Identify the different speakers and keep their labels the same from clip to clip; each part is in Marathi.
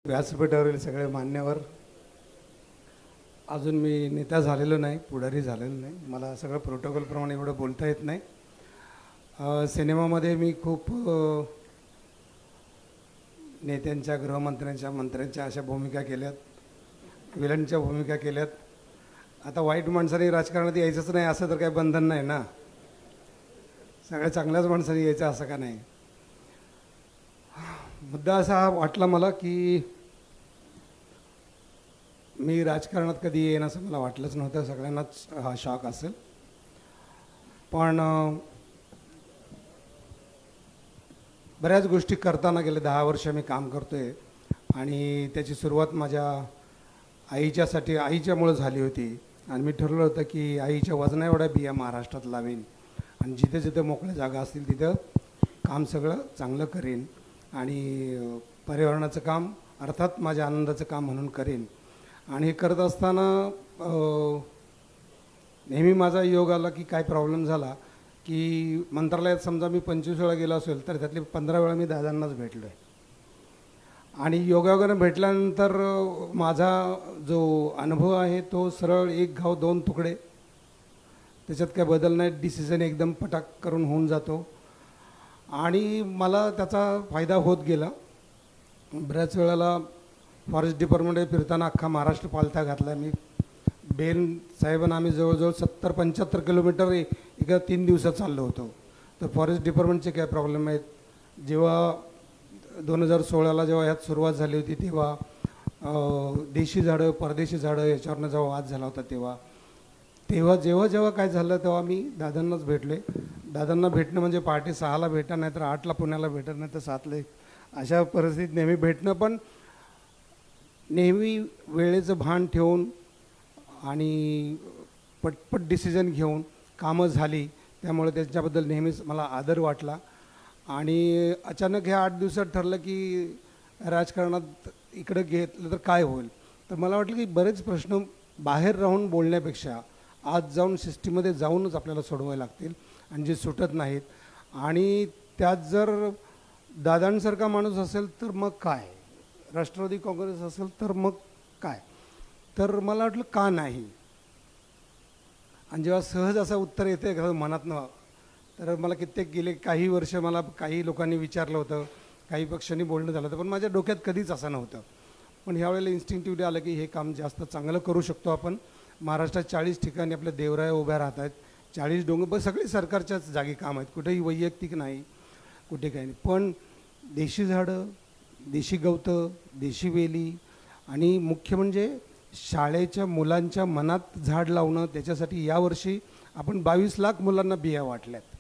Speaker 1: व्यासपीठावरील सगळे मान्यवर, अजून मी नेता झालेलो नाही, पुढारी झालेलो नाही, मला सगळं प्रोटोकॉलप्रमाणे एवढं बोलता येत नाही. सिनेमामध्ये मी खूप नेत्यांच्या, गृहमंत्र्यांच्या, मंत्र्यांच्या अशा भूमिका केल्यात, विलनच्या भूमिका केल्यात. आता वाईट माणसाने राजकारणात यायचंच नाही असं तर काही बंधन नाही ना, सगळ्या चांगल्याच माणसाने यायचं असं का नाही. मुद्दा असा वाटला मला की मी राजकारणात कधी येईन असं मला वाटलंच नव्हतं, सगळ्यांनाच हा शॉक असेल. पण बऱ्याच गोष्टी करताना गेले 10 वर्ष मी काम करतोय आणि त्याची सुरुवात माझ्या आईच्यामुळे झाली होती. आणि मी ठरवलं होतं की आईच्या वजना एवढ्या बिया महाराष्ट्रात लावेन आणि जिथे जिथे मोकळ्या जागा असतील तिथं काम सगळं चांगलं करेन आणि पर्यावरणाचं काम अर्थात माझ्या आनंदाचं काम म्हणून करेन. आणि हे करत असताना नेहमी माझा योग आला की काय प्रॉब्लेम झाला की मंत्रालयात समजा मी 25 वेळा गेलो असेल तर त्यातले 15 वेळा मी दादांनाच भेटलो आहे. आणि योगायोगानं भेटल्यानंतर माझा जो अनुभव आहे तो सरळ एक घाव दोन तुकडे, त्याच्यात काय बदल नाही, डिसिजन एकदम पटाक करून होऊन जातो आणि मला त्याचा फायदा होत गेला. बऱ्याच वेळेला फॉरेस्ट डिपार्टमेंटमध्ये फिरताना अख्खा महाराष्ट्र पालथा घातला मी. बेन साहेबांना आम्ही जवळजवळ 70-75 किलोमीटर एका 3 दिवसात चाललो होतो. तर फॉरेस्ट डिपार्टमेंटचे काय प्रॉब्लेम आहेत. जेव्हा 2016ला जेव्हा ह्यात सुरुवात झाली होती तेव्हा देशी झाडं परदेशी झाडं याच्यावरनं जेव्हा वाद झाला होता जेव्हा काय झालं तेव्हा मी दादांनाच भेटले. दादांना भेटणं म्हणजे पहाटे 6ला भेटा, नाही तर 8ला पुण्याला भेटत, नाही तर 7ला, अशा परिस्थितीत नेहमी भेटणं. पण नेहमी वेळेचं भान ठेवून आणि पटपट डिसिजन घेऊन कामं झाली, त्यामुळे त्याच्याबद्दल नेहमीच मला आदर वाटला. आणि अचानक ह्या 8 दिवसात ठरलं की राजकारणात इकडं घेतलं तर काय होईल. तर मला वाटलं की बरेच प्रश्न बाहेर राहून बोलण्यापेक्षा आज जाऊन सिस्टीममध्ये जाऊनच आपल्याला सोडवावे लागतील आणि जे सुटत नाहीत. आणि त्यात जर दादांसारखा माणूस असेल तर मग काय, राष्ट्रवादी काँग्रेस असेल तर मग काय, तर मला वाटलं का नाही. आणि जेव्हा सहज असं उत्तर येते मनातनं, तर मला कित्येक गेले काही वर्ष मला काही लोकांनी विचारलं होतं, काही पक्षांनी बोलणं झालं होतं, पण माझ्या डोक्यात कधीच असं नव्हतं. पण ह्यावेळेला इन्स्टिंक्टिव्हली आलं की हे काम जास्त चांगलं करू शकतो आपण. महाराष्ट्रात 40 ठिकाणी आपल्या देवराया उभ्या राहत आहेत, 40 डोंगर, सगळे सरकारच्याच जागी काम आहेत, कुठेही वैयक्तिक नाही, कुठे काही नाही. पण देशी झाडं, देशी गवतं, देशी वेली आणि मुख्य म्हणजे शाळेच्या मुलांच्या मनात झाड लावणं, त्याच्यासाठी यावर्षी आपण 22 लाख मुलांना बिया वाटल्यात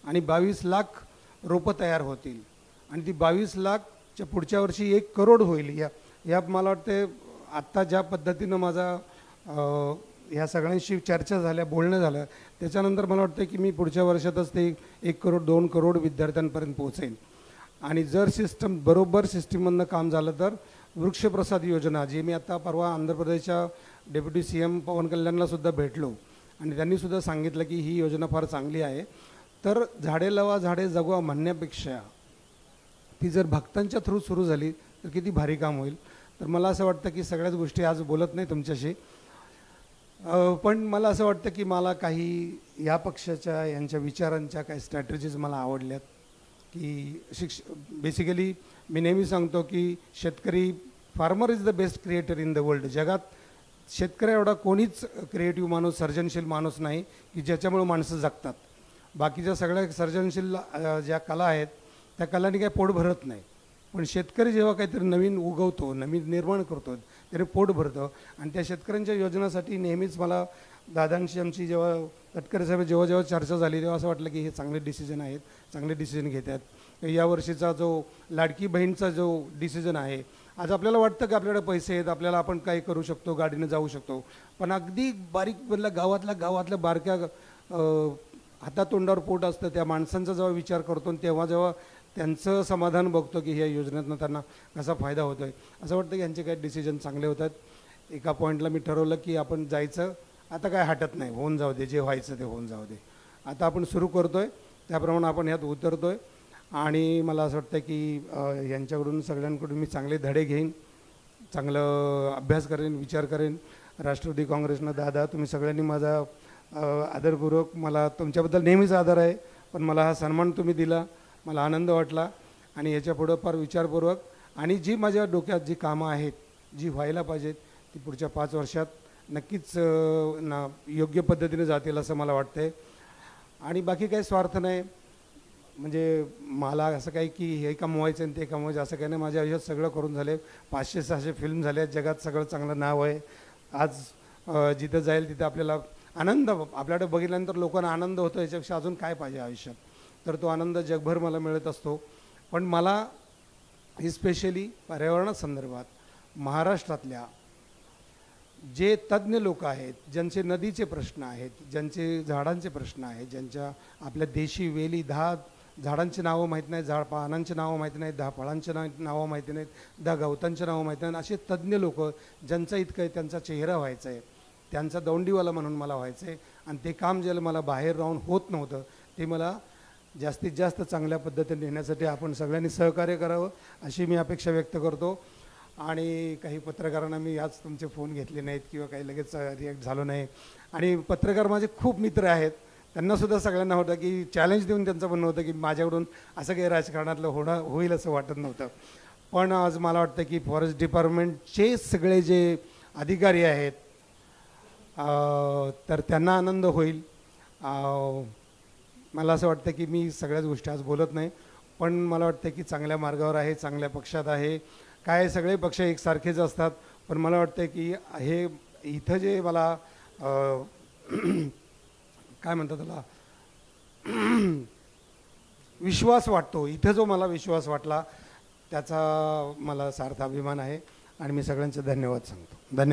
Speaker 1: आणि 22 लाख रोपं तयार होतील आणि ती 22 लाखच्या पुढच्या वर्षी 1 करोड होईल. या मला वाटते आत्ता ज्या पद्धतीनं माझा ह्या सगळ्यांशी चर्चा झाल्या, बोलणं झालं, त्याच्यानंतर मला वाटतं की मी पुढच्या वर्षातच ते 1 करोड 2 करोड विद्यार्थ्यांपर्यंत पोहोचेन. आणि जर बरोबर सिस्टीममधनं काम झालं तर वृक्षप्रसाद योजना, जी मी आता परवा आंध्र प्रदेशच्या डेप्युटी CM पवन कल्याणलासुद्धा भेटलो आणि त्यांनीसुद्धा सांगितलं की ही योजना फार चांगली आहे. तर झाडे लावा झाडे जगवा म्हणण्यापेक्षा ती जर भक्तांच्या थ्रू सुरू झाली तर किती भारी काम होईल. तर मला असं वाटतं की सगळ्याच गोष्टी आज बोलत नाही तुमच्याशी, पण मला असं वाटतं की मला काही या पक्षाच्या यांच्या विचारांच्या काही स्ट्रॅटेजीज मला आवडल्यात. की बेसिकली मी नेहमी सांगतो की शेतकरी, farmer is the best creator in the world. जगात शेतकरी एवढा कोणीच क्रिएटिव्ह माणूस, सर्जनशील माणूस नाही की ज्याच्यामुळे माणसं जगतात. बाकीच्या सगळ्या सर्जनशील ज्या कला आहेत त्या कलांनी काही पोट भरत नाही, पण शेतकरी जेव्हा काहीतरी नवीन उगवतो, नवीन निर्माण करतो, त्याने पोट भरतं. आणि त्या शेतकऱ्यांच्या योजनासाठी नेहमीच मला दादांशी आमची जेव्हा तटकरे साहेब जेव्हा चर्चा झाली तेव्हा असं वाटलं की हे चांगले डिसिजन आहेत, चांगले डिसिजन घेत आहेत. यावर्षीचा जो लाडकी बहीणचा जो डिसिजन आहे, आज आपल्याला वाटतं की आपल्याकडे पैसे आहेत, आपल्याला आपण काही करू शकतो, गाडीनं जाऊ शकतो, पण अगदी बारीक गावातल्या बारक्या हातातोंडावर पोट असतं त्या माणसांचा जेव्हा विचार करतो तेव्हा त्यांचं समाधान बघतो की ह्या योजनेतनं त्यांना कसा फायदा होतो आहे, असं वाटतं की यांचे काही डिसिजन चांगले होतात. एका पॉईंटला मी ठरवलं की आपण जायचं, आता काय हटत नाही, होऊन जाऊ दे, जे व्हायचं ते होऊन जाऊ दे. आता आपण सुरू करतो आहे, त्याप्रमाणे आपण ह्यात उतरतो आहे. आणि मला असं वाटतं की यांच्याकडून सगळ्यांकडून मी चांगले धडे घेईन चांगलं अभ्यास करेन, विचार करेन. राष्ट्रवादी काँग्रेसनं दादा तुम्ही सगळ्यांनी माझा आदरपूर्वक, मला तुमच्याबद्दल नेहमीच आदर आहे, पण मला हा सन्मान तुम्ही दिला, मला आनंद वाटला. आणि याच्यापुढं फार विचारपूर्वक आणि जी माझ्या डोक्यात जी कामं आहेत जी व्हायला पाहिजेत ती पुढच्या 5 वर्षात नक्कीच योग्य पद्धतीने जातील असं मला वाटतंय. आणि बाकी काही स्वार्थ नाही, म्हणजे मला असं काही की हे कमवायचं आणि ते कमवायचं असं काही नाही. माझ्या आयुष्यात सगळं करून झाले, 500-600 फिल्म झाल्या, जगात सगळं चांगलं नाव आहे. आज जिथं जाईल तिथं आपल्याला आनंद, आपल्याकडे बघितल्यानंतर लोकांना आनंद होतो, याच्यापेक्षा अजून काय पाहिजे आयुष्यात. तर तो आनंद जगभर मला मिळत असतो. पण मला स्पेशली पर्यावरणासंदर्भात महाराष्ट्रातल्या जे तज्ज्ञ लोक आहेत, ज्यांचे नदीचे प्रश्न आहेत, ज्यांचे झाडांचे प्रश्न आहेत, ज्यांच्या आपल्या देशी वेली 10 झाडांची नावं माहीत नाहीत, पानांची नावं माहिती नाहीत, 10 फळांची नावं माहिती नाहीत, 10 गवतांची नावं माहिती नाहीत, असे तज्ज्ञ लोक ज्यांचं इतकं आहे, त्यांचा चेहरा व्हायचा आहे, त्यांचा दौंडीवाला म्हणून मला व्हायचं आहे. आणि ते काम ज्याला मला बाहेर राहून होत नव्हतं ते मला जास्तीत जास्त चांगल्या पद्धतीने नेण्यासाठी आपण सगळ्यांनी सहकार्य करावं अशी मी अपेक्षा व्यक्त करतो. आणि काही पत्रकारांना मी आज तुमचे फोन घेतले नाहीत किंवा काही लगेच रिॲक्ट झालो नाही. आणि पत्रकार माझे खूप मित्र आहेत, त्यांनासुद्धा सगळ्यांना होतं की चॅलेंज देऊन त्यांचं म्हणणं होतं की माझ्याकडून असं काही राजकारणातलं होईल असं वाटत नव्हतं. पण आज मला वाटतं की फॉरेस्ट डिपार्टमेंटचे सगळे जे अधिकारी आहेत तर त्यांना आनंद होईल. मला असं वाटतं की मी सगळ्याच गोष्टी आज बोलत नाही, पण मला वाटतं की चांगल्या मार्गावर आहे, चांगल्या पक्षात आहे. काय सगळे पक्ष एकसारखेच असतात, पण मला वाटतं की हे इथं जे मला काय म्हणतात त्याला विश्वास वाटतो, इथं जो मला विश्वास वाटला त्याचा मला सार्थ अभिमान आहे. आणि मी सगळ्यांचे धन्यवाद सांगतो. धन्यवाद.